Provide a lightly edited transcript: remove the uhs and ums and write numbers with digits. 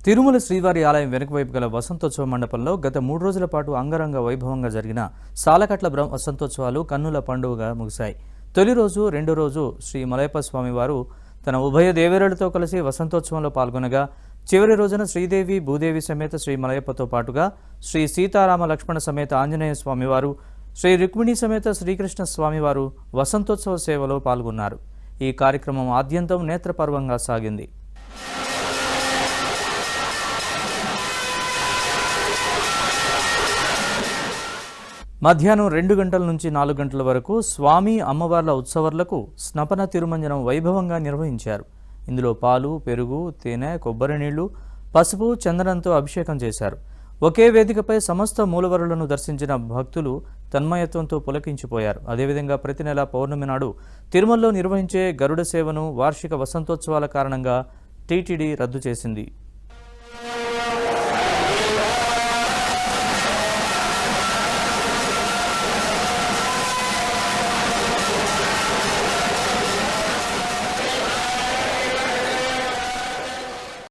తిరుమల శ్రీవారి ఆలయం వెనుకవైపు గల వసంతోత్సవ మండపంలో గత 3 రోజుల పాటు అంగరంగ వైభవంగా జరిగిన సాలకట్ల వసంతోత్సవాలు కన్నుల పండుగగా ముగిశాయి. తొలి రోజు, రెండో రోజు శ్రీ మలయప్ప స్వామివారు తన ఉభయ దేవేరులతో కలిసి వసంతోత్సవంలో పాల్గొనగా, చివరి రోజున శ్రీదేవి, భూదేవి సమేత శ్రీ మలయప్పతో పాటుగా శ్రీ సీతారామ లక్ష్మణ సమేత ఆంజనేయ స్వామివారు, శ్రీ రుక్మిణి సమేత శ్రీకృష్ణ స్వామివారు వసంతోత్సవ సేవలో పాల్గొన్నారు. ఈ కార్యక్రమం ఆద్యంతం నేత్రపర్వంగా సాగింది. మధ్యాహ్నం 2 గంటల నుంచి 4 గంటల వరకు స్వామి అమ్మవార్ల ఉత్సవాలకు స్నపన తిరుమంజనం వైభవంగా నిర్వహించారు. ఇందులో పాలు, పెరుగు, తేనె, కొబ్బరి నీళ్లు, పసుపు, చందనంతో అభిషేకం చేశారు. ఒకే వేదికపై సమస్త మూలవరులను దర్శించిన భక్తులు తన్మయత్వంతో పులకించిపోయారు. అదేవిధంగా ప్రతి నెల పౌర్ణమి నాడు తిరుమలలో నిర్వహించే గరుడ సేవను వార్షిక వసంతోత్సవాల కారణంగా టీటీడీ రద్దు చేసింది.